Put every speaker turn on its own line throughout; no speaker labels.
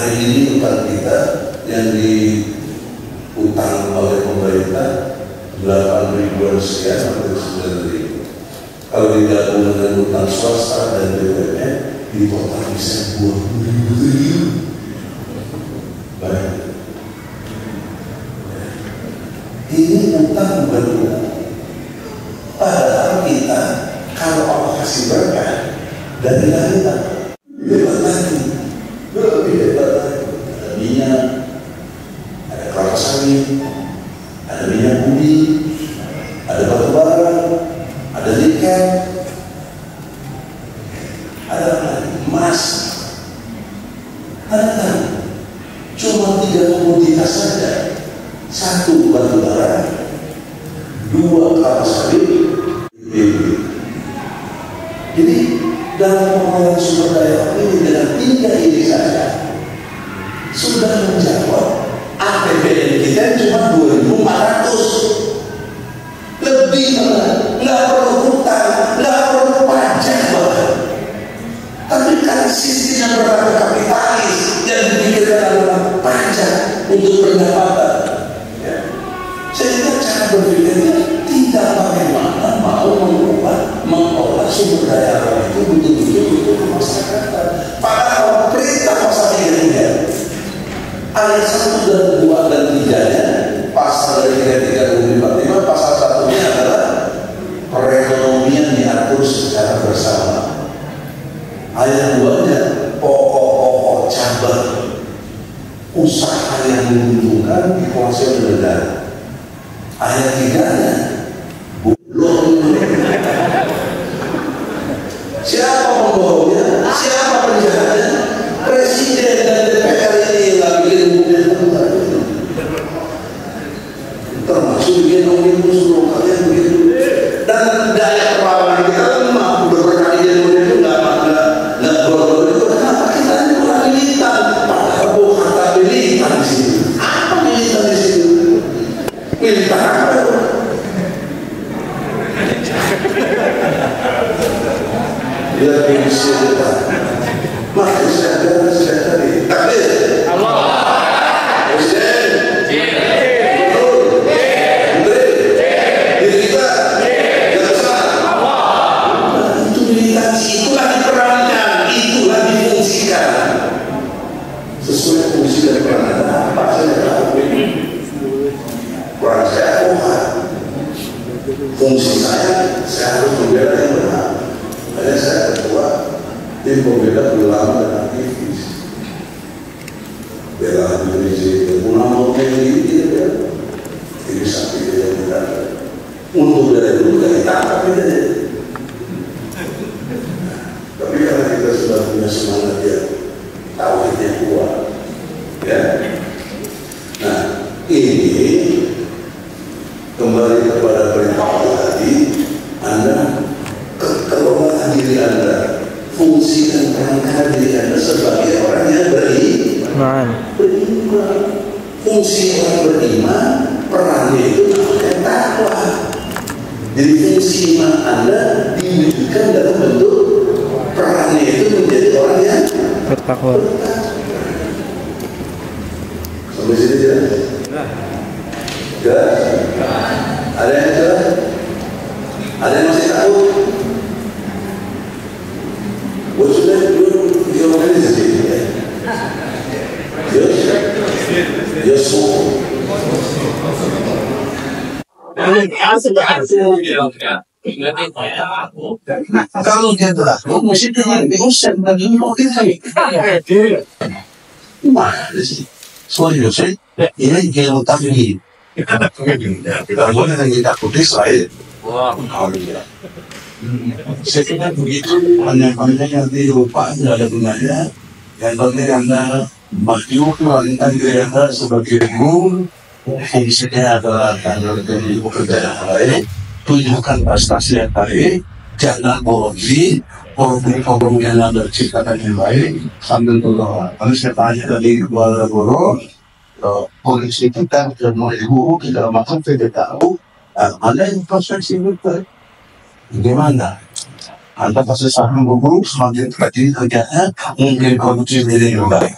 hari ini utang kita yang diutang oleh pemerintah 8 ribuan sekian atau 9 ribu. Kalau digabung dengan utang swasta dan BUMN, di total bisa 20 ribu triliun. Baik. Ini utang bukan utang. Padahal kita kalau Allah kasih berkah dari langit hebat lagi, lebih hebat lagi. Ada minyak, ada kelapa sawit, ada minyak bumi, ada batu bara, ada nikel, ada emas, ada tanah. Cuma 3 komoditas saja. 1 batu bara, 2 kelapa sawit, jadi dalam pengelolaan sumber daya ini dengan 3 ini saja sudah menjawab APBN kita cuma 2.400 lebih, nggak perlu hutang, nggak perlu pajak bahkan. Tapi karena sistem yang berlaku kapitalis yang dipikirkan adalah pajak untuk pendapatan, ya. Sehingga cara berpikirnya tidak bagaimana mau mengolah sumber daya alam itu betul-betul untuk masyarakat. Padahal perintah pasal 33 ayat 1 dan 2 dan 3-nya, pasal dari 33 45, pasal 1-nya adalah perekonomian diatur secara bersama. Ayat 2-nya pokok-pokok cabang usaha yang menguntungkan dikuasai oleh negara. Ayat 3-nya siapa pembohongnya? Siapa penjahatnya? Presiden dan DPR ini yang bikin mobil termasuk bikin omnibus law kalian begitu. Dan daya perlawanan kita lemah. Beberapa ide mobil itu nggak berlalu itu. Kenapa kita ini kurang militan? Padahal bukan kata militan di sini. Apa militan di sini? Militan apa itu? Dia bisa depan. Maka saya tadi takbir Allah Presiden betul Menteri diri kita yang besar Allah. Itu militansi, itulah diperankan, itulah difungsikan sesuai fungsi dan peran. Apa saya lakukan? Peran saya fungsi saya harus membela yang benar. Hanya saya ketua tim pembela ulama dan aktivis. Bela Indonesia, ulama ini dia ini sapi dia benar. Untuk dari dulu kita tangkap ini. Tapi karena kita sudah punya semangat yang tauhidnya kuat, ya. Nah ini kembali kepada perintah tadi, Anda kelola diri Anda, fungsi dan peran diri Anda sebagai orang yang beriman. Fungsi orang beriman, perannya itu namanya takwa. Jadi fungsi iman Anda diwujudkan dalam bentuk perannya itu menjadi orang yang bertakwa. Sampai sini jelas? Jelas? Ada yang jelas? Ada yang masih takut? What should I do? Your organization, your soul. Kalau dia berlaku, mesti dengan diusir dan dimungkin lagi. Mana sih? Soalnya sih, ini yang tadi. Kita boleh lagi takut Israel. Wah, kalau dia. Sekitar begitu banyak-banyak yang lupa tidak ada gunanya. Yang penting Anda maju mengenalkan diri Anda sebagai guru. Fungsinya adalah kalau dari bekerja yang baik, tunjukkan prestasi yang baik, jangan bohongi, program yang Anda ciptakan yang baik sambil berdoa. Kalau saya tanya dari keluarga guru, polisi kita mau ibu kita makan tidak tahu, ada yang proses itu. Bagaimana? Anda pasti saham buruk semakin terjadi kerjanya mungkin produksi menjadi lebih baik.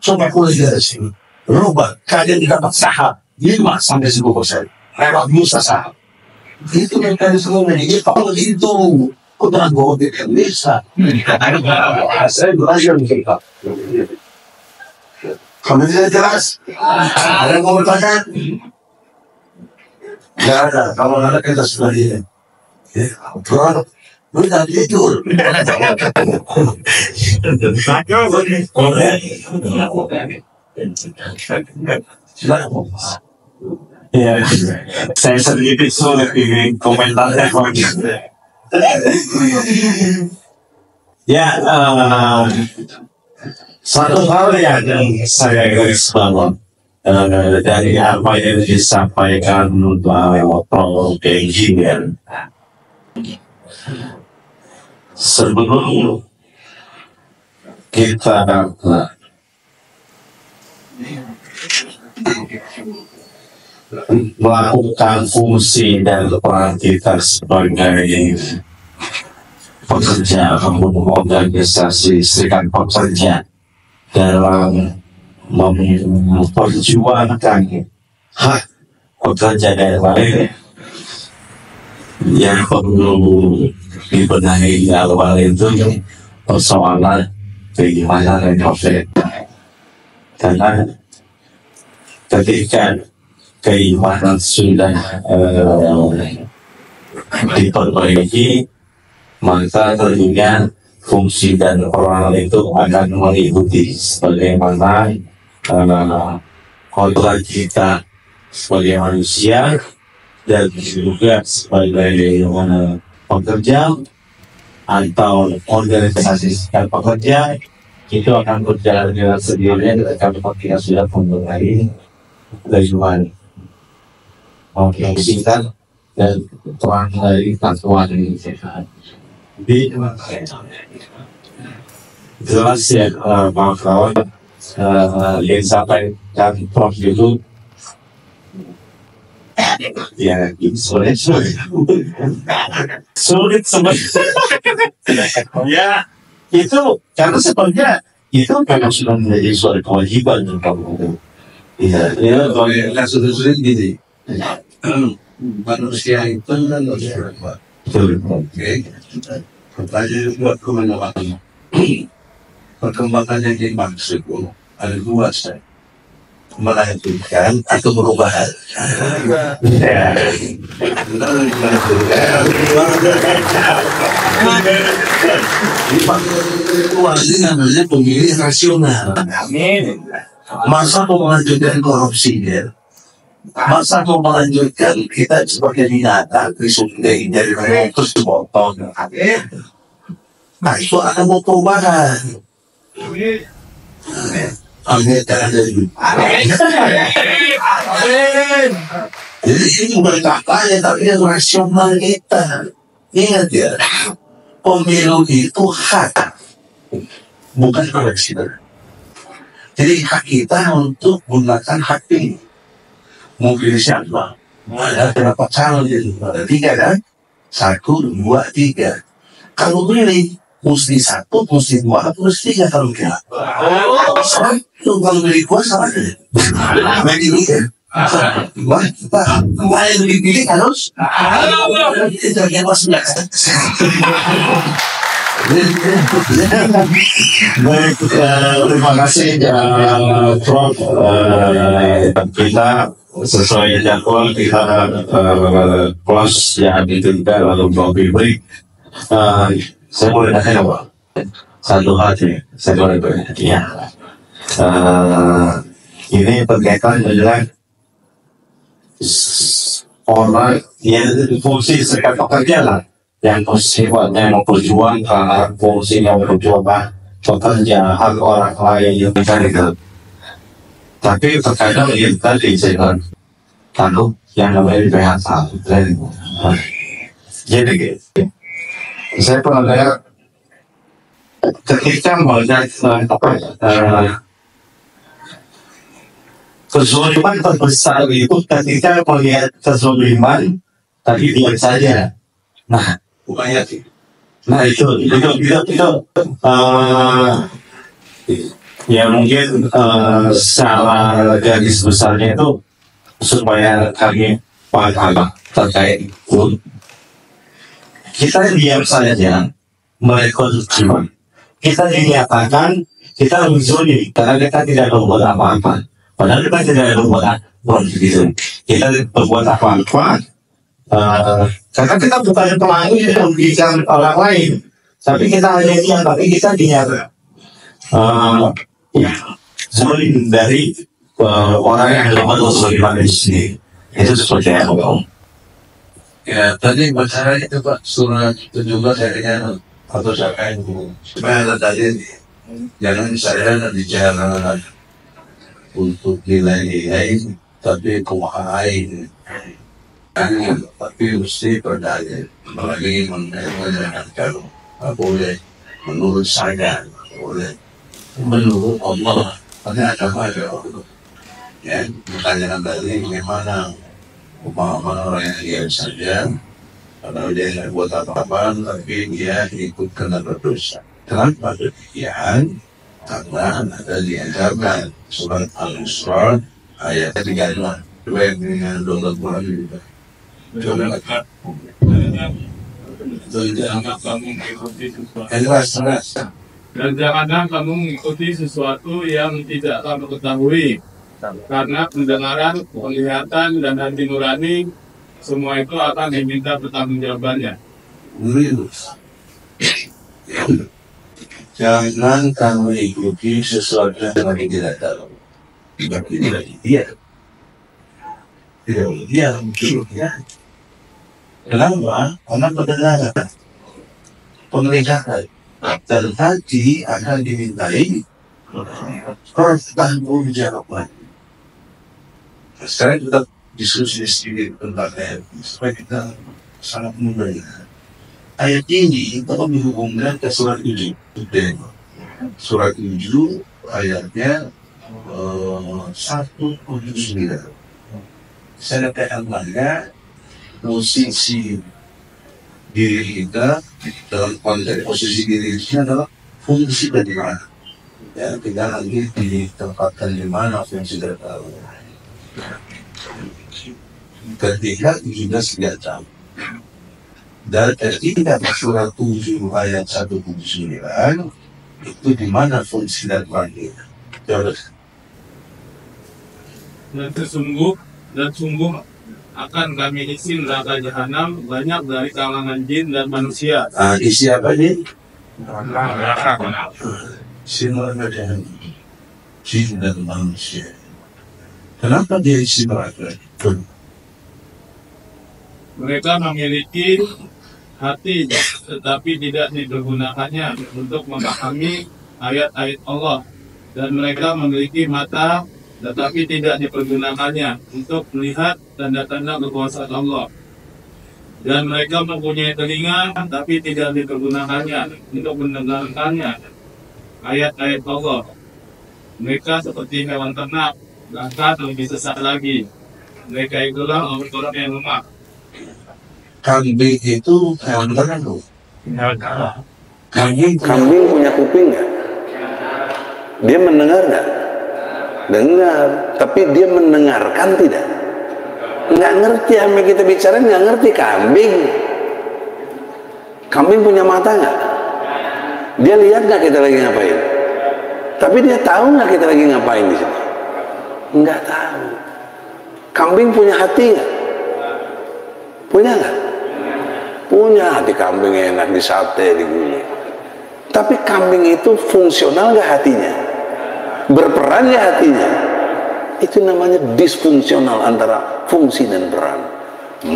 Coba kuliah dari sini. Rubah, kalian dapat saham 5-10%. Lewat bursa saham. Itu mekanismenya. Jadi kalau itu, udah gue bisa. Saya belajar nih. Kamu tidak jelas? Ada yang mau bertanya? Tidak ada. Kalau ada kita sudah ini. Bro, lu udah tidur.
Ya, saya sedikit sulit ingin komentarnya. Ya, satu hal yang saya garis bawah dari apa yang disampaikan Prof. Engineer, sebelum kita melakukan fungsi dan peran kita sebagai pekerja organisasi serikat pekerja dalam memperjuangkan hak pekerja dan lain yang perlu dibenahi di awal itu persoalan keimanan dan konflik. Karena ketika keimanan sudah diperbaiki, maka tentunya fungsi dan peran itu akan mengikuti sebagaimana kodrat kita sebagai manusia dan juga sebagai pekerja atau organisasi pekerja itu akan berjalan dengan sendirinya ketika kita sudah memulai kehidupan singkat dan terang dari tatuan ini. Jadi jelas ya kawan yang sampaikan Prof itu ya sulit ya itu karena sebenarnya itu memang sudah menjadi suatu kewajiban untuk kamu. Iya, kalau yang sulit gini, manusia itu kan berubah. Oke, pertanyaan buat perkembangan yang dimaksud ada dua saya, melahirkan atau berubah. Itu namanya pemilih rasional. Amin. Masa mau melanjutkan korupsi ya? Masa mau melanjutkan kita sebagai binatang disukai dari terus dipotong? Nah itu akan mau perubahan. Amin. Jadi ini bukan katanya tapi ini rasional kita. Ingat ya, pemilu itu hak, bukan koleksi. Jadi hak kita untuk menggunakan hak ini. Mau pilih siapa? Ada berapa calon itu? Ada 3 kan? 1, 2, 3. Kalau pilih, mesti 1, mesti 2, mesti 3 kalau kita. Itu kalau pilih 2 salah deh. Pilih ya. Kemarin dipilih harus. Itu yang masuk. Baik, terima kasih Prof. Kita sesuai jadwal kita kelas yang ditentukan lalu ngopi break. Saya boleh tanya Pak? Satu hati, saya boleh bertanya. Ini berkaitan dengan orang yang fungsi serikat pekerja lah, yang sifatnya memperjuangkan fungsinya memperjuangkan pekerja hak orang lain yang itu. Tapi terkadang ini tadi saya bilang lalu yang namanya PHK jadi gitu. Saya pernah dengar ketika melihat kezaliman terbesar itu ketika melihat kezaliman tadi dia saja. Nah,
Bukannya sih.
nah itu
Ya mungkin secara garis besarnya itu supaya kami paham terkait itu, kita diam saja mengkonsumsi. Kita dinyatakan kita menzolimi karena kita tidak berbuat apa-apa. Padahal kita tidak berbuat apa-apa gitu. Kita berbuat apa-apa karena kita bukan pelangi yang merugikan orang lain, tapi kita hanya diam, tapi kita dinyatakan zolim dari orang yang dapat kezaliman di sini. Itu seperti apa, Om?
Ya, tadi bicara itu Pak, surat 17 ayatnya atau siapa itu. Supaya tadi jangan saya bicara untuk nilai-nilai, tapi kumahain. Tapi mesti berdaya. Apalagi mengenai boleh menurut saya, boleh menurut Allah. Karena agama ada Allah. Ya, bertanya tadi bagaimana pemahaman orang yang diam saja, kalau dia tidak buat apa-apa, tapi dia ikut kena berdosa. Kenapa demikian? Karena ada diajarkan surat Al-Isra ayat 36. Dua yang dengan dolar bulan juga.
Dan janganlah kamu mengikuti sesuatu yang tidak kamu ketahui, karena pendengaran, penglihatan, dan hati nurani semua itu akan diminta pertanggungjawabannya.
Jangan kamu ikuti sesuatu yang tidak tahu. Berarti tidak dia. Tidak dia muncul ya. Kenapa? Karena pendengaran, penglihatan, dan hati akan dimintai pertanggungjawaban. Sekarang kita diskusi sedikit tentang ayat ini supaya kita sangat mudah. Ayat ini kalau dihubungkan ke surat 7. Surat 7 ayatnya 179. Saya katakan bahwa posisi diri kita dalam konteks posisi diri kita adalah fungsi dari mana. Ya, tidak lagi ditempatkan di mana fungsi dari tahu. Ketika 17 jam dan ketika surat 7 ayat 179 itu di mana fungsi dari kita.
Dan sungguh akan kami isi neraka jahanam banyak dari kalangan jin dan manusia.
Isi apa ini?
Neraka.
Isi neraka jahanam, jin dan manusia. Kenapa dia isi neraka?
Mereka memiliki hati tetapi tidak dipergunakannya untuk memahami ayat-ayat Allah, dan mereka memiliki mata tetapi tidak dipergunakannya untuk melihat tanda-tanda kekuasaan Allah, dan mereka mempunyai telinga tapi tidak dipergunakannya untuk mendengarkannya ayat-ayat Allah. Mereka seperti hewan ternak, bahkan lebih sesat lagi. Mereka itulah orang-orang yang lemah.
Kambing itu hewan ternak.
Kambing punya kuping nggak? Dia mendengar nggak? Dengar, tapi dia mendengarkan tidak? Nggak ngerti apa yang kita bicara, nggak ngerti kambing. Kambing punya mata nggak? Dia lihat nggak kita lagi ngapain? Tapi dia tahu nggak kita lagi ngapain di sini? Nggak tahu. Kambing punya hati nggak? Punya nggak? Punya hati. Kambing enak di sate, digulung. Tapi kambing itu fungsional nggak hatinya? Berperan nggak hatinya? Itu namanya disfungsional antara fungsi dan peran.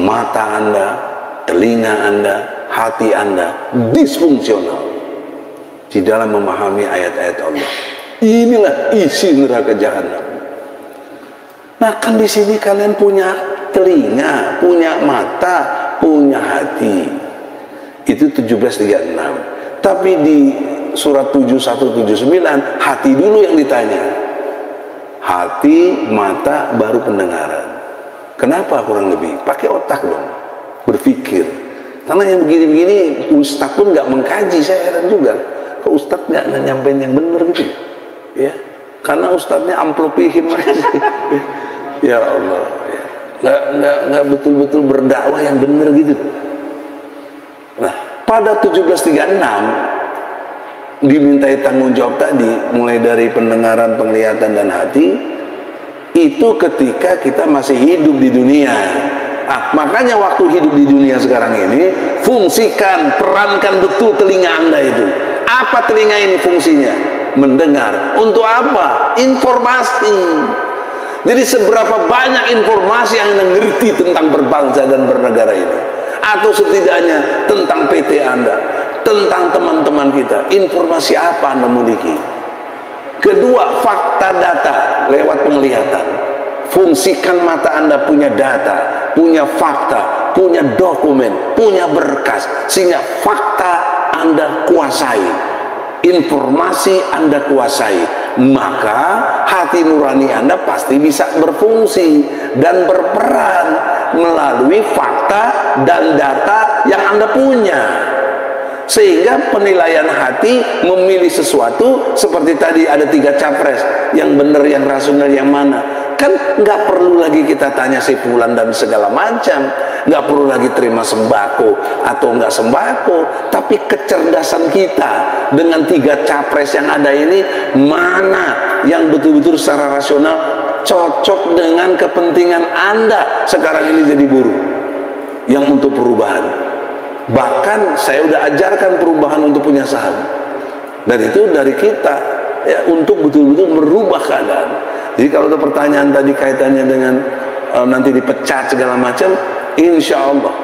Mata Anda, telinga Anda, hati Anda disfungsional di dalam memahami ayat-ayat Allah. Inilah isi neraka jahanam. Nah, kan di sini kalian punya telinga, punya mata, punya hati. Itu 17:36. Tapi di surat 7179 hati dulu yang ditanya. Hati, mata, baru pendengaran. Kenapa kurang lebih? Pakai otak dong, berpikir. Karena yang begini-begini Ustadz pun nggak mengkaji. Saya heran juga, kok Ustadz nggak nyampein yang benar gitu. ya, karena ustadznya amplopihin mereka. Ya Allah, ya. Nggak betul-betul berdakwah yang benar gitu. Nah, pada 1736 dimintai tanggung jawab tadi, mulai dari pendengaran, penglihatan, dan hati, itu ketika kita masih hidup di dunia. Makanya waktu hidup di dunia sekarang ini, fungsikan, perankan betul telinga Anda itu. Apa telinga ini fungsinya? Mendengar. Untuk apa? Informasi. Jadi seberapa banyak informasi yang Anda ngerti tentang berbangsa dan bernegara ini, atau setidaknya tentang PT Anda, tentang teman-teman kita, informasi apa Anda miliki? Kedua, fakta data lewat penglihatan. Fungsikan mata Anda punya data, punya fakta, punya dokumen, punya berkas, sehingga fakta Anda kuasai, informasi Anda kuasai, maka hati nurani Anda pasti bisa berfungsi dan berperan melalui fakta dan data yang Anda punya. Sehingga penilaian hati memilih sesuatu, seperti tadi ada 3 capres, yang benar, yang rasional, yang mana. Kan nggak perlu lagi kita tanya si fulan dan segala macam, nggak perlu lagi terima sembako atau nggak sembako, tapi kecerdasan kita dengan 3 capres yang ada ini, mana yang betul-betul secara rasional cocok dengan kepentingan Anda sekarang ini jadi buruh yang untuk perubahan. Bahkan saya udah ajarkan perubahan untuk punya saham, dan itu dari kita ya, untuk betul-betul merubah keadaan. Jadi kalau ada pertanyaan tadi kaitannya dengan nanti dipecat segala macam, insya Allah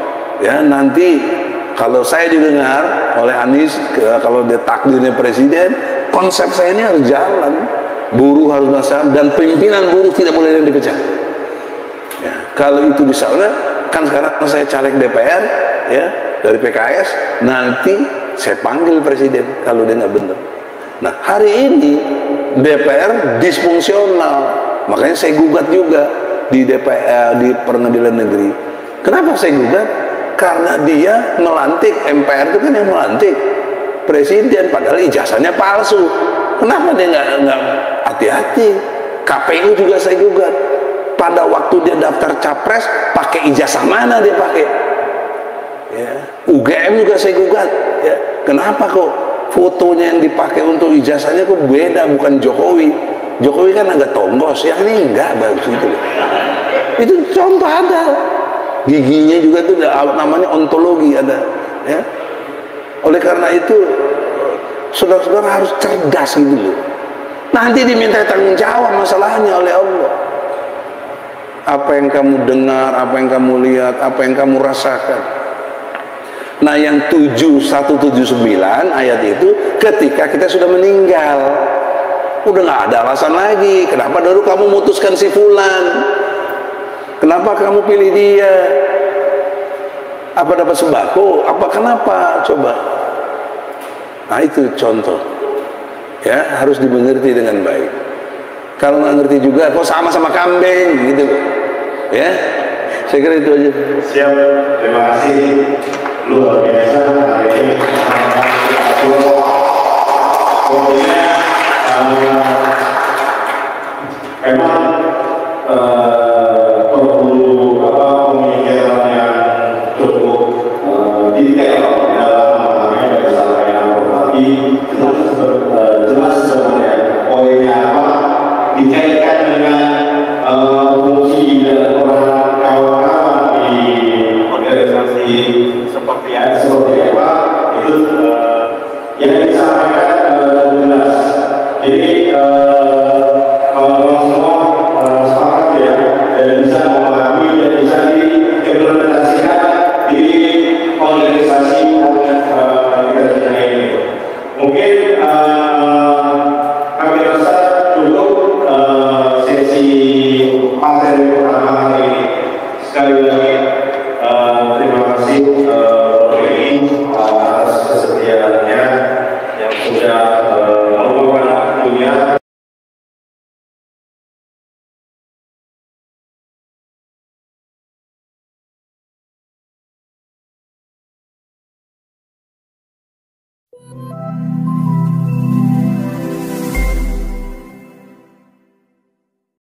ya, nanti kalau saya didengar oleh Anies, kalau dia takdirnya presiden, konsep saya ini harus jalan. Buruh harus masuk, dan pimpinan buruh tidak boleh yang dipecat ya. Kalau itu bisa, kan sekarang saya caleg DPR ya, dari PKS, nanti saya panggil presiden kalau dia nggak benar. Nah, hari ini DPR disfungsional, makanya saya gugat juga di DPR, di Pengadilan Negeri. Kenapa saya gugat? Karena dia melantik, MPR itu kan yang melantik presiden, padahal ijazahnya palsu. Kenapa dia nggak hati-hati? KPU juga saya gugat. Pada waktu dia daftar capres, pakai ijazah mana dia pakai? Ya. UGM juga saya gugat ya. Kenapa kok fotonya yang dipakai untuk ijazahnya kok beda, bukan Jokowi? Jokowi kan agak tonggos, yang ini enggak bagus itu. Itu contoh ada. Giginya juga tuh namanya ontologi ada ya. Oleh karena itu saudara-saudara harus cerdas gitu loh. Nanti diminta tanggung jawab masalahnya oleh Allah. Apa yang kamu dengar, apa yang kamu lihat, apa yang kamu rasakan. Nah, yang 7179 ayat itu ketika kita sudah meninggal, udah nggak ada alasan lagi. Kenapa dulu kamu memutuskan si fulan? Kenapa kamu pilih dia? Apa dapat sembako? Apa kenapa? Coba. Nah, itu contoh. Ya, harus dimengerti dengan baik. Kalau nggak ngerti juga, kok sama-sama kambing gitu. Ya, saya kira itu aja.
Siap, terima kasih. Luar biasa hari ini. Pokoknya memang perlu pemikiran yang cukup detail dalam memahami masalah yang berarti jelas sebenarnya poinnya apa, dikaitkan dengan fungsi dan peran kawan-kawan di organisasi seperti apa itu yang disampaikan jelas. Jadi kalau semua sepakat ya, dan bisa memahami dan bisa diimplementasikan di organisasi kita ini. Mungkin kami rasa cukup sesi materi pertama hari ini. Sekali lagi terima kasih atas kesediaannya yang sudah meluangkan waktunya.